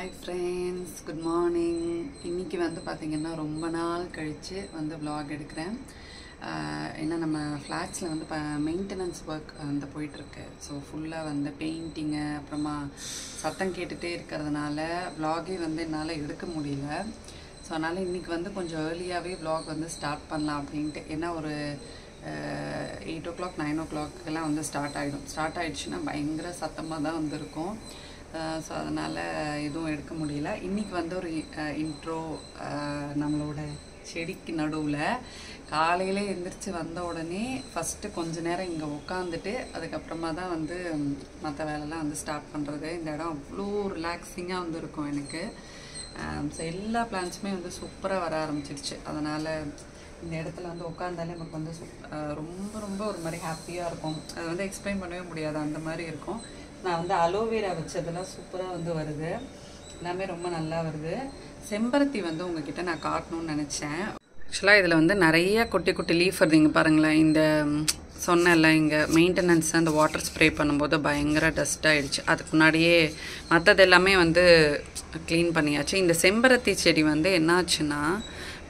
Hi friends, good morning. இன்னைக்கு வந்து பாத்தீங்கன்னா ரொம்ப நாள் கழிச்சு வந்து vlog எடுக்கிறேன். ஏன்னா நம்ம ஃப்ளாட்ஸ்ல வந்து மெயின்டெனன்ஸ் ஒர்க் வந்து போயிட்டு இருக்கு. ஸோ ஃபுல்லா வந்து பெயிண்டிங் அப்புறமா சத்தம் கேட்டுட்டே இருக்கிறதுனால vlog வந்து என்னால எடுக்க முடியல. ஸோ அதனால இன்னைக்கு வந்து கொஞ்சம் ஏர்லியாவே vlog வந்து ஸ்டார்ட் பண்ணலாம் அப்படின்ட்டு. ஏன்னா ஒரு 8 o'clock 9 o'clock எல்லாம் வந்து ஸ்டார்ட் ஆயிடுச்சுன்னா பயங்கர சத்தமாக தான் வந்து இருக்கும். ஸோ அதனால் எதுவும் எடுக்க முடியல. இன்றைக்கி வந்து ஒரு இன்ட்ரோ நம்மளோட செடிக்கு நடுவில் காலையில் எழுந்திரிச்சு வந்த உடனே ஃபஸ்ட்டு கொஞ்ச நேரம் இங்கே உட்காந்துட்டு அதுக்கப்புறமா தான் வந்து மற்ற வேலைலாம் வந்து ஸ்டார்ட் பண்ணுறது. இந்த இடம் அவ்வளோ ரிலாக்ஸிங்காக வந்து இருக்கும் எனக்கு. ஸோ எல்லா பிளான்ஸுமே வந்து சூப்பராக வர ஆரம்பிச்சிருச்சு. அதனால் இந்த இடத்துல வந்து உட்காந்தாலே நமக்கு வந்து ரொம்ப ரொம்ப ஒரு மாதிரி ஹாப்பியாக இருக்கும். அது வந்து எக்ஸ்பிளைன் பண்ணவே முடியாது, அந்த மாதிரி இருக்கும். நான் வந்து அலோவேரா வச்சதெல்லாம் சூப்பராக வந்து வருது, எல்லாமே ரொம்ப நல்லா வருது. செம்பருத்தி வந்து உங்ககிட்ட நான் காட்டணும்னு நினச்சேன். ஆக்சுவலாக இதில் வந்து நிறைய குட்டி குட்டி லீஃப் வருது. இங்கே பாருங்களேன், இந்த சொன்னேன்ல இங்கே மெயின்டெனன்ஸ் அந்த வாட்டர் ஸ்ப்ரே பண்ணும்போது பயங்கர டஸ்ட் ஆகிடுச்சு. அதுக்கு முன்னாடியே மற்றது எல்லாமே வந்து க்ளீன் பண்ணியாச்சு. இந்த செம்பருத்தி செடி வந்து என்னாச்சுன்னா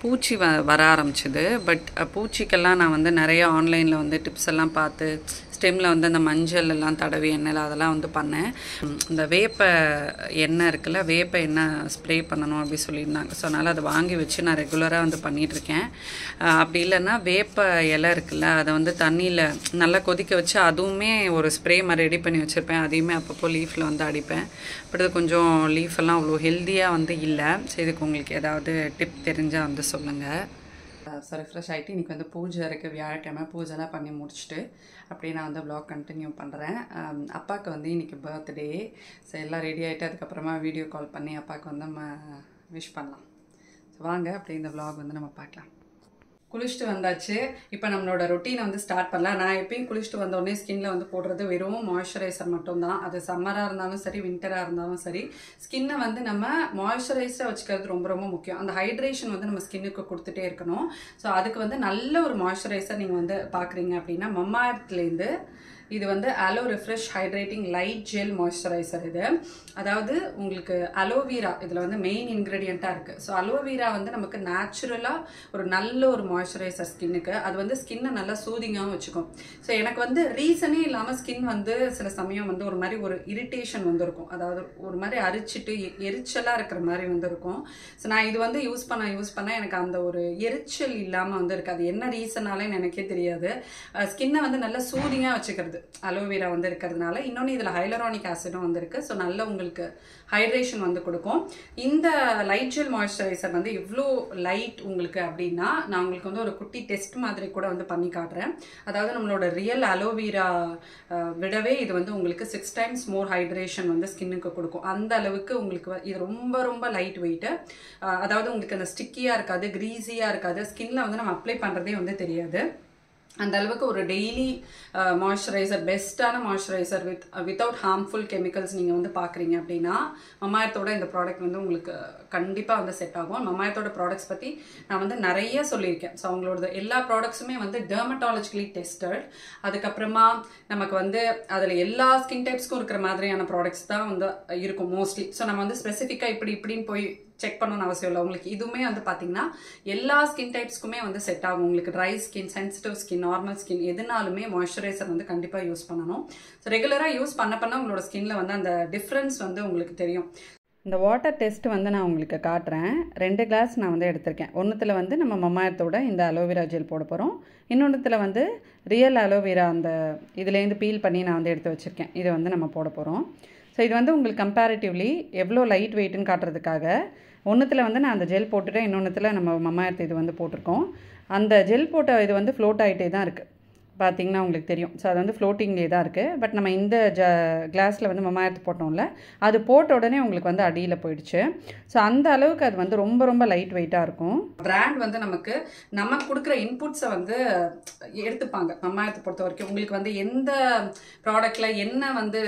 பூச்சி வர ஆரம்பிச்சுது. பட் பூச்சிக்கெல்லாம் நான் வந்து நிறைய ஆன்லைனில் வந்து டிப்ஸ் எல்லாம் பார்த்து ஸ்டெம்மில் வந்து அந்த மஞ்சள் எல்லாம் தடவி எண்ணெயில் அதெல்லாம் வந்து பண்ணேன். இந்த வேப்ப எண்ணெய் இருக்குல்ல, வேப்ப எண்ணெய் ஸ்ப்ரே பண்ணணும் அப்படி சொல்லியிருந்தாங்க. ஸோ அதனால் அதை வாங்கி வச்சு நான் ரெகுலராக வந்து பண்ணிகிட்ருக்கேன். அப்படி இல்லைன்னா வேப்ப இலை இருக்குல்ல, அதை வந்து தண்ணியில் நல்லா கொதிக்க வச்சு அதுவுமே ஒரு ஸ்ப்ரே மாதிரி ரெடி பண்ணி வச்சுருப்பேன். அதையுமே அப்பப்போ லீஃபில் வந்து அடிப்பேன். பட் அது கொஞ்சம் லீஃபெல்லாம் அவ்வளோ ஹெல்த்தியாக வந்து இல்லை. ஸோ இதுக்கு உங்களுக்கு ஏதாவது டிப் தெரிஞ்சால் வந்து சொல்லுங்கள். ஸோ ரெஃப்ரெஷ் ஆகிட்டு இன்றைக்கி வந்து பூஜை இருக்குது. வியாழக்கிழமை பூஜைலாம் பண்ணி முடிச்சுட்டு அப்படியே நான் வந்து vlog கண்டினியூ பண்ணுறேன். அப்பாவுக்கு வந்து இன்றைக்கி பர்த்டே. ஸோ எல்லாம் ரெடி ஆகிட்டு அதுக்கப்புறமா வீடியோ கால் பண்ணி அப்பாவுக்கு வந்து நம்ம விஷ் பண்ணலாம். ஸோ வாங்க அப்படியே இந்த vlog வந்து நம்ம பார்க்கலாம். குளிச்சுட்டு வந்தாச்சு. இப்போ நம்மளோட ரொட்டீனை வந்து ஸ்டார்ட் பண்ணலாம். நான் எப்பயும் குளிச்சுட்டு வந்தோடனே ஸ்கின்ல வந்து போடுறது வெறும் மாய்ஸ்சரைசர் மட்டும்தான். அது சம்மராக இருந்தாலும் சரி, வின்டராக இருந்தாலும் சரி, ஸ்கின்னை வந்து நம்ம மாய்ஸ்சரைஸராக வச்சுக்கிறது ரொம்ப ரொம்ப முக்கியம். அந்த ஹைட்ரேஷன் வந்து நம்ம ஸ்கின்னுக்கு கொடுத்துட்டே இருக்கணும். ஸோ அதுக்கு வந்து நல்ல ஒரு மாய்ஸ்சரைசர் நீங்கள் வந்து பார்க்குறீங்க அப்படின்னா மம்மாஎர்த்லேருந்து இது வந்து aloe refresh hydrating light gel moisturizer. இது அதாவது உங்களுக்கு அலோவேரா இதில் வந்து மெயின் இன்க்ரீடியண்ட்டாக இருக்குது. ஸோ அலோவேரா வந்து நமக்கு நேச்சுரலாக ஒரு நல்ல ஒரு மாய்ஸ்சரைசர் ஸ்கின்னுக்கு. அது வந்து ஸ்கின்னை நல்லா சூதிங்காகவும் வச்சுக்கும். ஸோ எனக்கு வந்து ரீசனே இல்லாமல் ஸ்கின் வந்து சில சமயம் வந்து ஒரு மாதிரி ஒரு இரிட்டேஷன் வந்து இருக்கும். அதாவது ஒரு மாதிரி அரிச்சிட்டு எரிச்சலாக இருக்கிற மாதிரி வந்து இருக்கும். ஸோ நான் இது வந்து யூஸ் பண்ண எனக்கு அந்த ஒரு எரிச்சல் இல்லாமல் வந்து இருக்குது. அது என்ன ரீசனாலே எனக்கே தெரியாது. ஸ்கின்னை வந்து நல்லா சூதிங்காக வச்சுக்கிறது அலோவேரா வந்து இருக்கிறதுனால. இன்னொன்று இதில் ஹைலரானிக் ஆசிடும் வந்து இருக்குது. ஸோ நல்ல உங்களுக்கு ஹைட்ரேஷன் வந்து கொடுக்கும். இந்த லைட் ஜெல் மாய்ஸ்சரைசர் வந்து எவ்வளோ லைட் உங்களுக்கு அப்படின்னா நான் உங்களுக்கு வந்து ஒரு குட்டி டெஸ்ட் மாதிரி கூட வந்து பண்ணி காட்டுறேன். அதாவது நம்மளோட ரியல் அலோவேரா விடவே இது வந்து உங்களுக்கு 6 times மோர் ஹைட்ரேஷன் வந்து ஸ்கின்னுக்கு கொடுக்கும். அந்த அளவுக்கு உங்களுக்கு இது ரொம்ப ரொம்ப லைட் வெயிட்டு. அதாவது உங்களுக்கு அந்த ஸ்டிக்கியாக இருக்காது, கிரீஸியாக இருக்காது. ஸ்கின்ல வந்து நம்ம அப்ளை பண்ணுறதே வந்து தெரியாது. அந்த அளவுக்கு ஒரு டெய்லி மாய்ஸ்சரைசர், பெஸ்ட்டான மாய்ஸ்சரைசர் வித்தவுட் ஹார்ம்ஃபுல் கெமிக்கல்ஸ் நீங்கள் வந்து பார்க்குறீங்க அப்படின்னா மம்மாஎர்த்தோட இந்த ப்ராடக்ட் வந்து உங்களுக்கு கண்டிப்பாக வந்து செட் ஆகும். மம்மாஎர்த்தோட ப்ராடக்ட்ஸ் பற்றி நான் வந்து நிறைய சொல்லியிருக்கேன். ஸோ அவங்களோட எல்லா ப்ராடக்ட்ஸுமே வந்து டெர்மட்டாலஜிக்கலி டெஸ்டட். அதுக்கப்புறமா நமக்கு வந்து அதில் எல்லா ஸ்கின் டைப்ஸ்க்கும் இருக்கிற மாதிரியான ப்ராடக்ட்ஸ் தான் வந்து இருக்கும் மோஸ்ட்லி. ஸோ நம்ம வந்து ஸ்பெசிஃபிக்காக இப்படின்னு போய் செக் பண்ணணும்னு அவசியம் இல்லை. உங்களுக்கு இதுவுமே வந்து பார்த்தீங்கன்னா எல்லா ஸ்கின் டைப்ஸ்க்குமே வந்து செட் ஆகும். உங்களுக்கு dry skin, sensitive skin, normal skin எதுனாலுமே மாய்ஸ்சரைசர் வந்து கண்டிப்பாக யூஸ் பண்ணணும். ஸோ ரெகுலராக யூஸ் பண்ண உங்களோட ஸ்கின்ல வந்து அந்த டிஃப்ரென்ஸ் வந்து உங்களுக்கு தெரியும். இந்த வாட்டர் டெஸ்ட் வந்து நான் உங்களுக்கு காட்டுறேன். 2 கிளாஸ் நான் வந்து எடுத்திருக்கேன். ஒன்றுத்தில் வந்து நம்ம மம்மாஎர்த்தோட இந்த அலோவேரா ஜெல் போட போகிறோம். இன்னொன்றுத்தில் வந்து ரியல் அலோவேரா அந்த இதுலேருந்து பீல் பண்ணி நான் வந்து எடுத்து வச்சுருக்கேன். இதை வந்து நம்ம போட போகிறோம். ஸோ இது வந்து உங்களுக்கு கம்பேரிட்டிவ்லி எவ்வளோ லைட் வெயிட்டுன்னு காட்டுறதுக்காக ஒன்றுத்தில் வந்து நான் அந்த ஜெல் போட்டுட்டேன். இன்னொன்றுத்தில் நம்ம மம்மாஎர்த் இது வந்து போட்டிருக்கோம். அந்த ஜெல் போட்ட இது வந்து ஃப்ளோட் ஆகிட்டே தான் இருக்குது. பார்த்திங்கன்னா உங்களுக்கு தெரியும். ஸோ அது வந்து ஃப்ளோட்டிங்லேயே தான் இருக்குது. பட் நம்ம இந்த கிளாஸில் வந்து மம்மாஎர்த் போட்டோம்ல, அது போட்ட உடனே உங்களுக்கு வந்து அடியில் போயிடுச்சு. ஸோ அந்த அளவுக்கு அது வந்து ரொம்ப ரொம்ப லைட் வெயிட்டாக இருக்கும். பிராண்ட் வந்து நமக்கு கொடுக்குற இன்புட்ஸை வந்து எடுத்துப்பாங்க. மம்மாஎர்த் பொறுத்த வரைக்கும் உங்களுக்கு வந்து எந்த ப்ராடக்டில் என்ன வந்து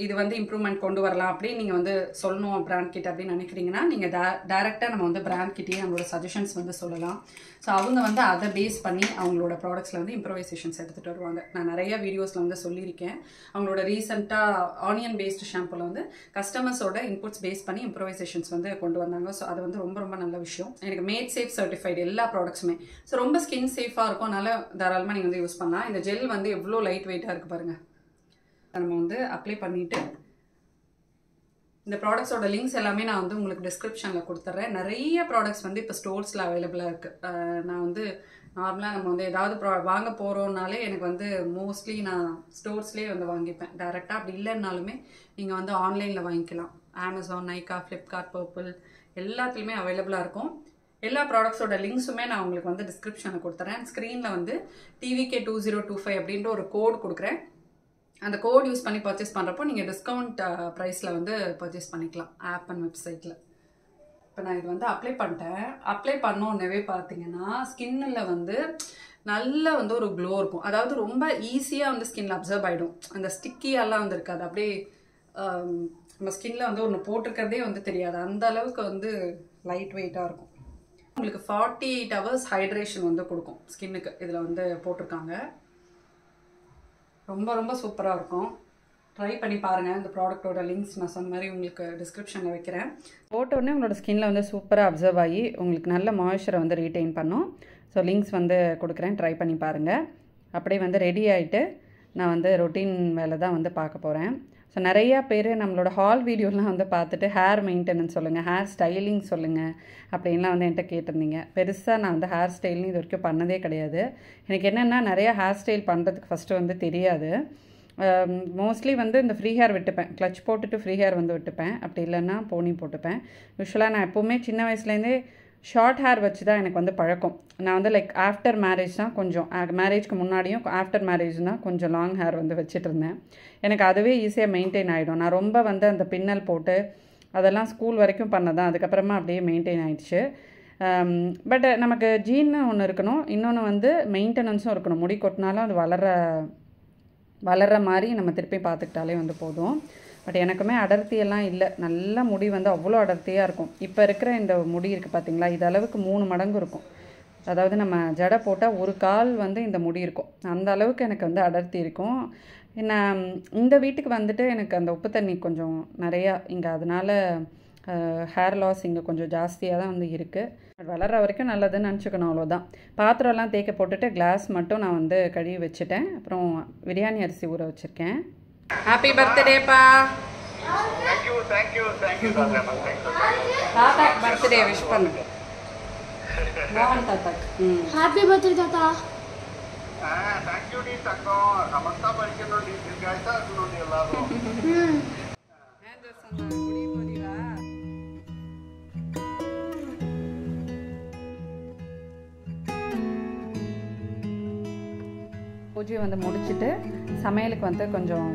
இது வந்து இம்ப்ரூவ்மெண்ட் கொண்டு வரலாம் அப்படின்னு நீங்கள் வந்து சொல்லணும் பிராண்ட் கிட்ட அப்படின்னு நினைக்கிறீங்கன்னா நீங்கள் டைரெக்டாக நம்ம வந்து பிராண்ட் கிட்டேயே நம்மளோட சஜஷன்ஸ் வந்து சொல்லலாம். ஸோ அவங்க வந்து அதை பேஸ் பண்ணி அவங்களோட ப்ராடக்ட்ஸில் வந்து இம்ப்ரோவைசேஷன்ஸ் எடுத்துகிட்டு வருவாங்க. நான் நிறைய வீடியோஸில் வந்து சொல்லியிருக்கேன். அவங்களோட ரீசெண்டாக ஆனியன் பேஸ்டு ஷாம்பூவில் வந்து கஸ்டமர்ஸோட இன்புட்ஸ் பேஸ் பண்ணி இம்ப்ரூவைசேஷன்ஸ் வந்து கொண்டு வந்தாங்க. ஸோ அது வந்து ரொம்ப ரொம்ப நல்ல விஷயம். எனக்கு மேட் சேஃப் சர்டிஃபைடு எல்லா ப்ராடக்ட்ஸுமே. ஸோ ரொம்ப ஸ்கின் சேஃபாக இருக்கும். அதனால தாராளமாக நீங்கள் வந்து யூஸ் பண்ணலாம். இந்த ஜெல் வந்து எவ்வளோ லைட் வெயிட்டாக இருக்குது பாருங்கள். நம்ம வந்து அப்ளை பண்ணிவிட்டு இந்த ப்ராடக்ட்ஸோட லிங்க்ஸ் எல்லாமே நான் வந்து உங்களுக்கு டிஸ்கிரிப்ஷனில் கொடுத்துட்றேன். நிறைய ப்ராடக்ட்ஸ் வந்து இப்போ ஸ்டோர்ஸில் அவைலபிளாக இருக்குது. நான் வந்து நார்மலாக நம்ம வந்து ஏதாவது வாங்க போகிறோம்னாலே எனக்கு வந்து மோஸ்ட்லி நான் ஸ்டோர்ஸ்லேயே வந்து வாங்கிப்பேன் டைரெக்டாக. அப்படி இல்லைன்னாலுமே நீங்கள் வந்து ஆன்லைனில் வாங்கிக்கலாம். அமேசான், நைக்கா, ஃப்ளிப்கார்ட், பர்பிள் எல்லாத்துலேயுமே அவைலபிளாக இருக்கும். எல்லா ப்ராடக்ட்ஸோட லிங்க்ஸுமே நான் உங்களுக்கு வந்து டிஸ்கிரிப்ஷனில் கொடுத்துறேன். ஸ்க்ரீனில் வந்து TVK2025 அப்படின்ற ஒரு கோட் கொடுக்குறேன். அந்த கோட் யூஸ் பண்ணி பர்ச்சேஸ் பண்ணுறப்போ நீங்கள் டிஸ்கவுண்ட் ப்ரைஸில் வந்து பர்ச்சேஸ் பண்ணிக்கலாம் ஆப் அண்ட் வெப்சைட்டில். இப்போ நான் இது வந்து அப்ளை பண்ணிட்டேன். அப்ளை பண்ணோன்னே பார்த்தீங்கன்னா ஸ்கின்னில் வந்து நல்ல வந்து ஒரு க்ளோ இருக்கும். அதாவது ரொம்ப ஈஸியாக வந்து ஸ்கின்ல அப்சர்வ் ஆகிடும். அந்த ஸ்டிக்கியெல்லாம் வந்து இருக்காது. அப்படியே நம்ம ஸ்கின்ல வந்து ஒன்று போட்டிருக்கிறதே வந்து தெரியாது. அந்த அளவுக்கு வந்து லைட் வெயிட்டாக இருக்கும். உங்களுக்கு 48 hours ஹைட்ரேஷன் வந்து கொடுக்கும் ஸ்கின்னுக்கு. இதில் வந்து போட்டிருக்காங்க. ரொம்ப ரொம்ப சூப்பராக இருக்கும். ட்ரை பண்ணி பாருங்கள். இந்த ப்ராடக்ட்டோட லிங்க்ஸ் நான் சொன்ன மாதிரி உங்களுக்கு டிஸ்கிரிப்ஷனில் வைக்கிறேன். போட்டோடனே உங்களோட ஸ்கின்னில் வந்து சூப்பராக அப்சர்வ் ஆகி உங்களுக்கு நல்ல மாய்ஸ்சரை வந்து ரீட்டைன் பண்ணும். ஸோ லிங்க்ஸ் வந்து கொடுக்குறேன், ட்ரை பண்ணி பாருங்கள். அப்படியே வந்து ரெடி ஆகிட்டு நான் வந்து ரொட்டீன் வேலை தான் வந்து பார்க்க போகிறேன். ஸோ நிறையா பேர் நம்மளோட ஹால் வீடியோலாம் வந்து பார்த்துட்டு ஹேர் மெயின்டெனன்ஸ் சொல்லுங்கள், ஹேர் ஸ்டைலிங் சொல்லுங்கள் அப்படின்லாம் வந்து என்கிட்ட கேட்டிருந்தீங்க. பெருசாக நான் வந்து ஹேர் ஸ்டைலிங் இது வரைக்கும் பண்ணதே கிடையாது. எனக்கு என்னென்னா நிறையா ஹேர் ஸ்டைல் பண்ணுறதுக்கு ஃபஸ்ட்டு வந்து தெரியாது. மோஸ்ட்லி வந்து இந்த ஃப்ரீ ஹேர் விட்டுப்பேன். கிளச் போட்டுட்டு ஃப்ரீ ஹேர் வந்து விட்டுப்பேன். அப்படி இல்லைன்னா போனி போட்டுப்பேன். யூஸ்வலாக நான் எப்போவுமே சின்ன வயசுலேருந்தே ஷார்ட் ஹேர் வச்சு தான் எனக்கு வந்து பழக்கம். நான் வந்து லைக் ஆஃப்டர் மேரேஜ் தான் கொஞ்சம், மேரேஜ்க்கு முன்னாடியும் ஆஃப்டர் மேரேஜ் தான் கொஞ்சம் லாங் ஹேர் வந்து வச்சுட்டு இருந்தேன். எனக்கு அதுவே ஈஸியாக மெயின்டைன் ஆகிடும். நான் ரொம்ப வந்து அந்த பின்னல் போட்டு அதெல்லாம் ஸ்கூல் வரைக்கும் பண்ணதான். அதுக்கப்புறமா அப்படியே மெயின்டைன் ஆகிடுச்சு. பட் நமக்கு ஜீன்னு ஒன்று இருக்கணும், இன்னொன்று வந்து மெயின்டெனன்ஸும் இருக்கணும். முடி கொட்டினாலும் அது வளர்கிற மாதிரி நம்ம திருப்பி பார்த்துக்கிட்டாலே வந்து போதும். பட் எனக்குமே அடர்த்தியெல்லாம் இல்லை. நல்ல முடி வந்து அவ்வளோ அடர்த்தியாக இருக்கும். இப்போ இருக்கிற இந்த முடி இருக்குது பார்த்தீங்களா, இது அளவுக்கு 3 மடங்கு இருக்கும். அதாவது நம்ம ஜடை போட்டால் ஒரு கால் வந்து இந்த முடி இருக்கும். அந்த அளவுக்கு எனக்கு வந்து அடர்த்தி இருக்கும். நான் இந்த வீட்டுக்கு வந்துட்டு எனக்கு அந்த உப்பு தண்ணி கொஞ்சம் நிறையா இங்கே, அதனால் ஹேர் லாஸ் இங்கே கொஞ்சம் ஜாஸ்தியாக தான் வந்து இருக்குது. வளர்கிற வரைக்கும் நல்லதுன்னு நினச்சிக்கணும், அவ்வளோதான். பாத்திரம்லாம் தேய்க்க போட்டுட்டு கிளாஸ் மட்டும் நான் வந்து கழுவி வச்சுட்டேன். அப்புறம் பிரியாணி அரிசி ஊற வச்சுருக்கேன். ஹாப்பி பர்த்டேப்பா. தாத்தா பர்த்டே விஷ் பண்ணுங்க. தாத்தா ஹாப்பி பர்த்டே தாத்தா. தேங்க் யூ டி தங்கம். நமஸ்தா படிக்கணும் டி. திருக்காய்ச்சா இருக்கணும் டி எல்லாரும். குடி போறீங்களா? பூஜையை வந்து முடிச்சுட்டு சமையலுக்கு வந்து கொஞ்சம்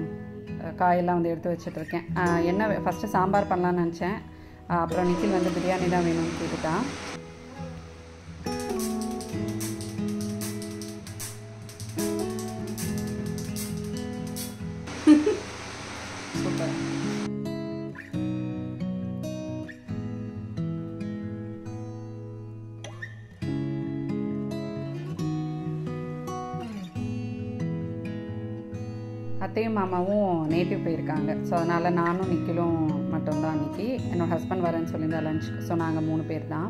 காயெல்லாம் வந்து எடுத்து வச்சிட்ருக்கேன். என்ன ஃபஸ்ட்டு சாம்பார் பண்ணலான்னு நினச்சேன். அப்புறம் நிக்கில் வந்து பிரியாணி தான் வேணும்னு கேட்டுட்டான். சூப்பர். அத்தையும் மாமாவும் நேட்டிவ் போயிருக்காங்க. ஸோ அதனால் நானும் நிக்கிலும் மட்டும்தான் அன்றைக்கி. என்னோடய ஹஸ்பண்ட் வரேன்னு சொல்லியிருந்தா லஞ்சுக்கு. ஸோ நாங்கள் 3 பேர் தான்.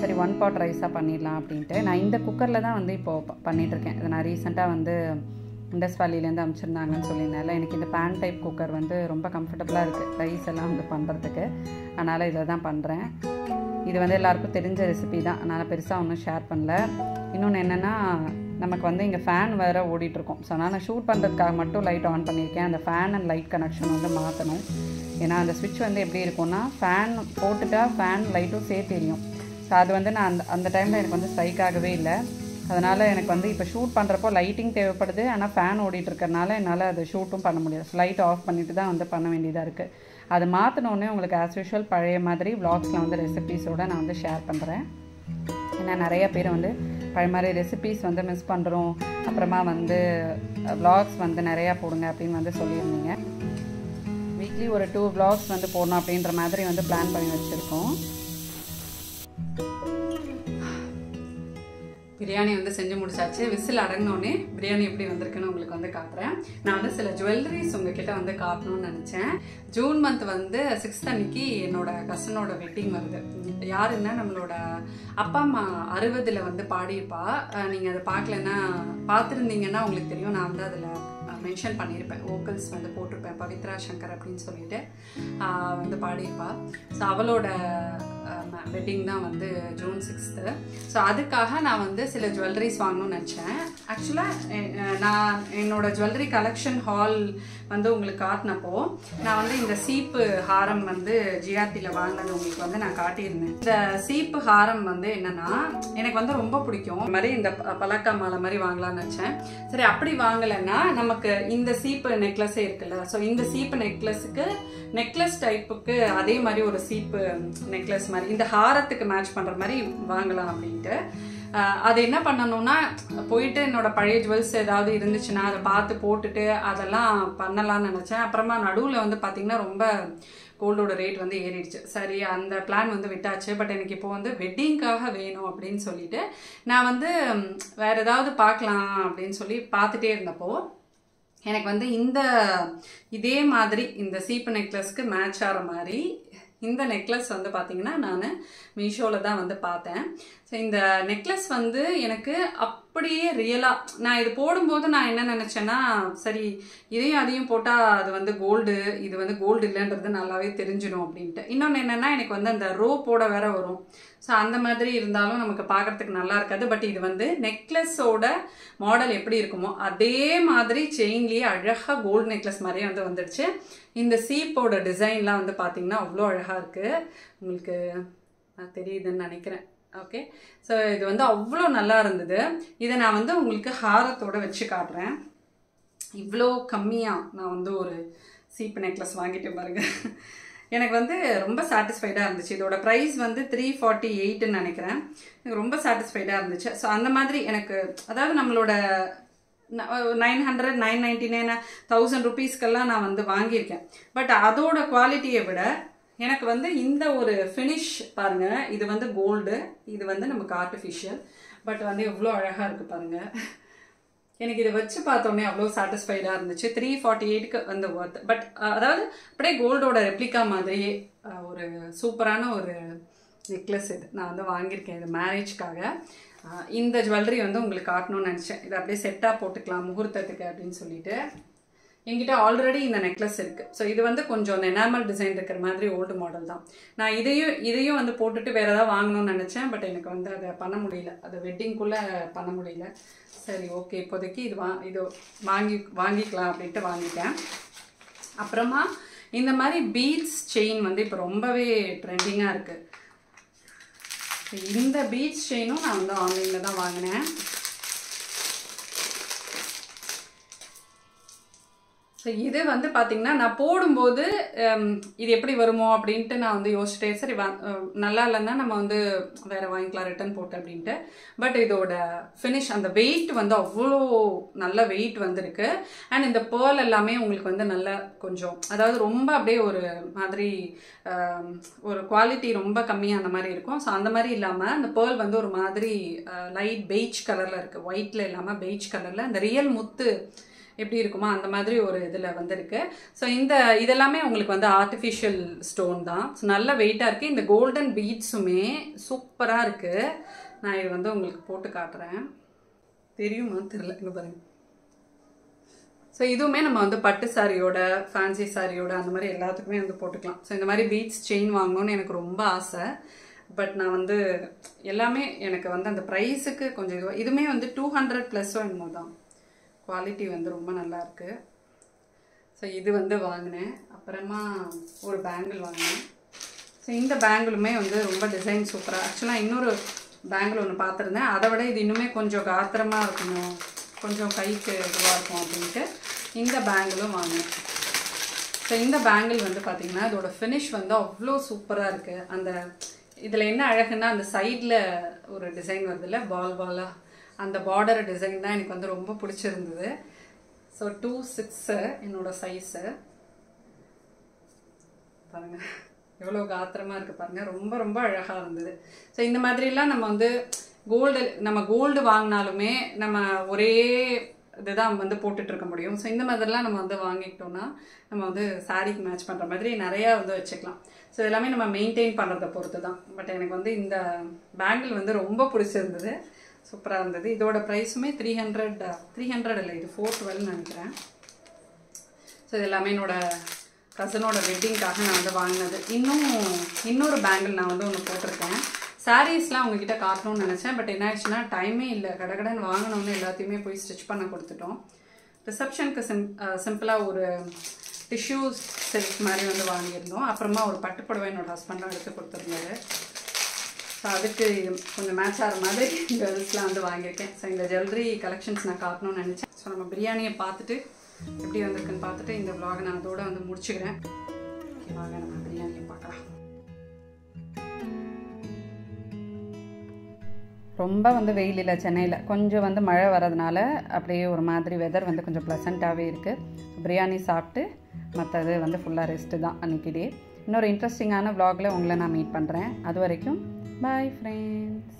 சரி 1 pot ரைஸாக பண்ணிடலாம் அப்படின்ட்டு நான் இந்த குக்கரில் தான் வந்து இப்போது பண்ணிகிட்ருக்கேன். இதை நான் ரீசெண்டாக வந்து இண்டஸ் வேலியிலேருந்து அனுப்பிச்சிருந்தாங்கன்னு சொல்லியிருந்தால எனக்கு இந்த பேன் டைப் குக்கர் வந்து ரொம்ப கம்ஃபர்டபுளாக இருக்குது ரைஸ் எல்லாம் வந்து பண்ணுறதுக்கு. அதனால் இதை தான் பண்ணுறேன். இது வந்து எல்லாருக்கும் தெரிஞ்ச ரெசிபி தான், அதனால் பெருசாக ஒன்றும் ஷேர் பண்ணல. இன்னொன்று என்னென்னா நமக்கு வந்து இங்கே ஃபேன் வேறு ஓடிட்டுருக்கோம். ஸோ நான் ஷூட் பண்ணுறதுக்காக மட்டும் லைட் ஆன் பண்ணியிருக்கேன். அந்த ஃபேன் அண்ட் லைட் கனெக்ஷன் வந்து மாற்றணும். ஏன்னா அந்த ஸ்விட்ச் வந்து எப்படி இருக்கும்னா ஃபேன் போட்டுட்டா ஃபேன் லைட்டும் சேர்த்து எரியும். ஸோ அது வந்து நான் அந்த டைமில் எனக்கு வந்து ஸ்ட்ரைக் ஆகவே இல்லை. அதனால் எனக்கு வந்து இப்போ ஷூட் பண்ணுறப்போ லைட்டிங் தேவைப்படுது. ஆனால் ஃபேன் ஓடிட்டுருக்கறனால என்னால் அதை ஷூட்டும் பண்ண முடியாது. ஸோ லைட் ஆஃப் பண்ணிவிட்டு தான் வந்து பண்ண வேண்டியதாக இருக்குது. அது மாற்றினோடனே உங்களுக்கு ஆஸ் யூஷுவல் பழைய மாதிரி வ்ளாக்ஸில் வந்து ரெசிபீஸோடு நான் வந்து ஷேர் பண்ணுறேன். ஏன்னா நிறைய பேர் வந்து பழைய மாதிரி ரெசிபீஸ் வந்து மிஸ் பண்ணுறோம், அப்புறமா வந்து வ்ளாக்ஸ் வந்து நிறையா போடுங்க அப்படின்னு வந்து சொல்லியிருந்தீங்க. வீக்லி ஒரு 2 vlogs வந்து போடணும் அப்படின்ற மாதிரி வந்து பிளான் பண்ணி வச்சுருக்கோம். பிரியாணி வந்து செஞ்சு முடிச்சாச்சு. விசில் அடங்கினோடனே பிரியாணி எப்படி வந்திருக்குன்னு உங்களுக்கு வந்து காட்டுறேன். நான் வந்து சில ஜுவல்லரிஸ் உங்ககிட்ட வந்து காட்டணும்னு நினச்சேன். ஜூன் மந்த் வந்து 6th அன்னைக்கு என்னோட கசனோட வெட்டிங் வருது. யாருன்னா நம்மளோட அப்பா அம்மா 60ல் வந்து பாடியிருப்பா. நீங்கள் அதை பார்க்கலன்னா பார்த்துருந்தீங்கன்னா உங்களுக்கு தெரியும். நான் வந்து அதில் மென்ஷன் பண்ணியிருப்பேன், வோக்கல்ஸ் வந்து போட்டிருப்பேன். பவித்ரா சங்கர் அப்படின்னு சொல்லிட்டு வந்து பாடியிருப்பா. ஸோ அவளோட வெட்டிங் தான் வந்து ஜூன் 6th. ஸோ அதுக்காக நான் வந்து சில ஜுவல்லரிஸ் வாங்கணும்னு நினச்சேன். ஆக்சுவலாக நான் என்னோட ஜுவல்லரி கலெக்ஷன் ஹால் வந்து உங்களுக்கு காட்டினப்போ நான் வந்து இந்த சீப்பு ஹாரம் வந்து ஜிஆர்டியில் வாங்கினது உங்களுக்கு வந்து நான் காட்டியிருந்தேன். இந்த சீப்பு ஹாரம் வந்து என்னன்னா எனக்கு வந்து ரொம்ப பிடிக்கும். இந்த மாதிரி இந்த பலக்கா மாலை மாதிரி வாங்கலாம்னு நினச்சேன். சரி, அப்படி வாங்கலைன்னா நமக்கு இந்த சீப்பு நெக்லஸே இருக்குல்ல, ஸோ இந்த சீப்பு நெக்லஸுக்கு நெக்லஸ் டைப்புக்கு அதே மாதிரி ஒரு சீப்பு நெக்லஸ் மாதிரி இந்த ஹாரத்துக்கு மேட்ச் பண்ணுற மாதிரி வாங்கலாம் அப்படின்ட்டு அது என்ன பண்ணணும்னா போயிட்டு என்னோட பழைய ஜுவல்ஸ் ஏதாவது இருந்துச்சுன்னா அதை பார்த்து போட்டுட்டு அதெல்லாம் பண்ணலாம்னு நினச்சேன். அப்புறமா நடுவில் வந்து பார்த்திங்கன்னா ரொம்ப கோல்டோட ரேட் வந்து ஏறிடுச்சு. சரி, அந்த பிளான் வந்து விட்டாச்சு. பட் எனக்கு இப்போ வந்து வெட்டிங்காக வேணும் அப்படின்னு சொல்லிட்டு நான் வந்து வேறு ஏதாவது பார்க்கலாம் அப்படின்னு சொல்லி பார்த்துட்டே இருந்தப்போ எனக்கு வந்து இதே மாதிரி இந்த சீப்பு நெக்லஸ்க்கு மேட்ச் ஆகிற மாதிரி இந்த நெக்லஸ் வந்து பார்த்திங்கன்னா நான் மீஷோவில் தான் வந்து பார்த்தேன். ஸோ இந்த நெக்லஸ் வந்து எனக்கு அப்படியே ரியலாக நான் இது போடும்போது நான் என்ன நினச்சேன்னா, சரி இதையும் அதையும் போட்டால் அது வந்து கோல்டு, இது வந்து கோல்டு இல்லைன்றது நல்லாவே தெரிஞ்சிடும் அப்படின்ட்டு. இன்னொன்று என்னென்னா எனக்கு வந்து அந்த ரோப்போட வேற வரும். ஸோ அந்த மாதிரி இருந்தாலும் நமக்கு பார்க்குறதுக்கு நல்லா இருக்காது. பட் இது வந்து நெக்லஸோட மாடல் எப்படி இருக்குமோ அதே மாதிரி செயின்லேயே அழகாக கோல்டு நெக்லஸ் மாதிரியே வந்து வந்துடுச்சு. இந்த சீப்போட டிசைன்லாம் வந்து பார்த்திங்கன்னா அவ்வளோ அழகாக இருக்குது. உங்களுக்கு தெரியுதுன்னு நினைக்கிறேன். ஓகே, ஸோ இது வந்து அவ்வளோ நல்லா இருந்தது. இதை நான் வந்து உங்களுக்கு ஹாரத்தோடு வச்சு காட்டுறேன். இவ்வளோ கம்மியாக நான் வந்து ஒரு சீப்பு நெக்லஸ் வாங்கிட்டு பாருங்க. எனக்கு வந்து ரொம்ப சாட்டிஸ்ஃபைடாக இருந்துச்சு. இதோட ப்ரைஸ் வந்து 348ன்னு நினைக்கிறேன். எனக்கு ரொம்ப சாட்டிஸ்ஃபைடாக இருந்துச்சு. ஸோ அந்த மாதிரி எனக்கு அதாவது நம்மளோட 900, 999, 1000 ருபீஸ்க்கெல்லாம் நான் வந்து வாங்கியிருக்கேன். பட் அதோட குவாலிட்டியை விட எனக்கு வந்து இந்த ஒரு ஃபினிஷ் பாருங்கள், இது வந்து கோல்டு, இது வந்து நமக்கு ஆர்டிஃபிஷியல். பட் வந்து எவ்வளோ அழகாக இருக்குது பாருங்கள். எனக்கு இதை வச்சு பார்த்தோன்னே அவ்வளோ சாட்டிஸ்ஃபைடாக இருந்துச்சு. 348க்கு வந்து ஒர்த். பட் அதாவது அப்படியே கோல்டோட ரெப்ளிகா மாதிரியே ஒரு சூப்பரான ஒரு நெக்லஸ் இது நான் வந்து வாங்கியிருக்கேன். இது மேரேஜ்க்காக இந்த ஜுவல்லரி வந்து உங்களுக்கு காட்டணும்னு நினச்சேன். இதை அப்படியே செட்டாக போட்டுக்கலாம் முகூர்த்தத்துக்கு அப்படின்னு சொல்லிட்டு. என்கிட்ட ஆல்ரெடி இந்த நெக்லஸ் இருக்குது. ஸோ இது வந்து கொஞ்சம் அந்த எனாமல் டிசைன் இருக்கிற மாதிரி ஓல்டு மாடல் தான். நான் இதையும் வந்து போட்டுட்டு வேறு ஏதாவது வாங்கணும்னு நினச்சேன். பட் எனக்கு வந்து அதை பண்ண முடியல, அதை வெட்டிங்குள்ளே பண்ண முடியல. சரி, ஓகே, இப்போதைக்கு இது வாங்கிக்கலாம் அப்படின்ட்டு வாங்கிட்டேன். அப்புறமா இந்த மாதிரி பீட்ஸ் செயின் வந்து இப்போ ரொம்பவே ட்ரெண்டிங்காக இருக்குது. இந்த பீட்ஸ் செயினும் நான் வந்து ஆன்லைனில் தான் வாங்கினேன். ஸோ இது வந்து பார்த்திங்கன்னா நான் போடும்போது இது எப்படி வருமோ அப்படின்ட்டு நான் வந்து யோசிச்சிட்டே, சரி நல்லா இல்லைன்னா நம்ம வந்து வேறு வாங்கிக்கலாம் ரிட்டன் போட்டு அப்படின்ட்டு. பட் இதோட ஃபினிஷ் அந்த வெயிட் வந்து அவ்வளோ நல்ல வெயிட் வந்திருக்கு. அண்ட் இந்த பேர்ல் எல்லாமே உங்களுக்கு வந்து நல்ல கொஞ்சம் அதாவது ரொம்ப அப்படியே ஒரு மாதிரி ஒரு குவாலிட்டி ரொம்ப கம்மியாக அந்த மாதிரி இருக்கும். ஸோ அந்த மாதிரி இல்லாமல் அந்த பேர்ல் வந்து ஒரு மாதிரி லைட் பெய்ஜ் கலரில் இருக்குது, ஒயிட்டில் இல்லாமல் பெய்ஜ் கலரில் அந்த ரியல் முத்து எப்படி இருக்குமா அந்த மாதிரி ஒரு இதில் வந்துருக்கு. ஸோ இதெல்லாமே உங்களுக்கு வந்து ஆர்டிஃபிஷியல் ஸ்டோன் தான். ஸோ நல்ல வெயிட்டாக இருக்குது. இந்த கோல்டன் பீட்ஸுமே சூப்பராக இருக்குது. நான் இது வந்து உங்களுக்கு போட்டு காட்டுறேன், தெரியுமா தெரியல, இங்கே பாருங்கள். ஸோ இதுவுமே நம்ம வந்து பட்டு சாரியோட ஃபேன்சி சாரியோட அந்த மாதிரி எல்லாத்துக்குமே வந்து போட்டுக்கலாம். ஸோ இந்த மாதிரி பீட்ஸ் செயின் வாங்கணும்னு எனக்கு ரொம்ப ஆசை. பட் நான் வந்து எல்லாமே எனக்கு வந்து அந்த ப்ரைஸுக்கு கொஞ்சம் இதுவுமே வந்து 200+ என்னமோ தான். குவாலிட்டி வந்து ரொம்ப நல்லா இருக்குது. ஸோ இது வந்து வாங்கினேன். அப்புறமா ஒரு பேங்கிள் வாங்கினேன். ஸோ இந்த பேங்கிளுமே வந்து ரொம்ப டிசைன் சூப்பராக. ஆக்சுவலாக இன்னொரு பேங்கிள் ஒன்று பார்த்துருந்தேன், அதை விட இது இன்னுமே கொஞ்சம் காத்திரமாக இருக்கணும், கொஞ்சம் கைக்கு இதுவாக இருக்கும் அப்படின்ட்டு இந்த பேங்கிளும் வாங்கினேன். ஸோ இந்த பேங்கிள் வந்து பார்த்திங்கன்னா இதோட ஃபினிஷ் வந்து அவ்வளோ சூப்பராக இருக்குது. அந்த இதில் என்ன அழகுன்னா அந்த சைடில் ஒரு டிசைன் வருதுல்ல பாலாக, அந்த பார்டர் டிசைன் தான் எனக்கு வந்து ரொம்ப பிடிச்சிருந்தது. ஸோ 2.6 என்னோட சைஸு பாருங்கள், எவ்வளோ காத்திரமாக இருக்குது பாருங்கள், ரொம்ப ரொம்ப அழகாக இருந்தது. ஸோ இந்த மாதிரிலாம் நம்ம வந்து கோல்டு நம்ம கோல்டு வாங்கினாலுமே நம்ம ஒரே இதுதான் வந்து போட்டுட்டு இருக்க முடியும். ஸோ இந்த மாதிரிலாம் நம்ம வந்து வாங்கிக்கிட்டோம்னா நம்ம வந்து சாரீக்கு மேட்ச் பண்ணுற மாதிரி நிறையா வந்து வச்சுக்கலாம். ஸோ எல்லாமே நம்ம மெயின்டைன் பண்ணுறதை பொறுத்து தான். பட் எனக்கு வந்து இந்த பேங்கிள் வந்து ரொம்ப பிடிச்சிருந்தது, சூப்பராக இருந்தது. இதோட ப்ரைஸுமே 300 இல்லை, இது 412 நினைக்கிறேன். ஸோ இது எல்லாமே என்னோட கசனோட வெட்டிங்காக நான் வந்து வாங்கினது. இன்னொரு பேங்கிள் நான் வந்து ஒன்று போட்டிருக்கேன். சாரீஸ்லாம் உங்ககிட்ட காட்டணும்னு நினச்சேன், பட் என்ன ஆயிடுச்சுன்னா டைமே இல்லை. கடகடன்னு வாங்கினோன்னு எல்லாத்தையுமே போய் ஸ்டிச் பண்ண கொடுத்துட்டோம். ரிசப்ஷனுக்கு சிம்பிளாக ஒரு டிஷ்யூ சில்க் மாதிரி வந்து வாங்கியிருந்தோம். அப்புறமா ஒரு பட்டுப்புடவை என்னோட ஹஸ்பண்டும் எடுத்து கொடுத்துருந்தாரு. ஸோ அதுக்கு கொஞ்சம் மேட்ச் ஆகிற மாதிரி ஜுவல்ஸ்லாம் வந்து வாங்கியிருக்கேன். ஸோ இந்த ஜுவல்லரி கலெக்ஷன்ஸ் நான் காட்டணும்னு நினச்சேன். ஸோ நம்ம பிரியாணியை பார்த்துட்டு எப்படி வந்திருக்குன்னு பார்த்துட்டு இந்த vlog நான் அதோட வந்து முடிச்சுக்கிறேன். ஓகே, வாங்க நம்ம பிரியாணியை பார்க்கலாம். ரொம்ப வந்து வெயில் இல்லை சென்னையில், கொஞ்சம் வந்து மழை வரதுனால அப்படியே ஒரு மாதிரி வெதர் வந்து கொஞ்சம் ப்ளசண்ட்டாகவே இருக்குது. பிரியாணி சாப்பிட்டு மற்றது வந்து ஃபுல்லாக ரெஸ்ட்டு தான் அன்றைக்கி டே. இன்னொரு இன்ட்ரெஸ்டிங்கான vlogல உங்களை நான் மீட் பண்ணுறேன். அது வரைக்கும் பாய் ஃப்ரெண்ட்ஸ்.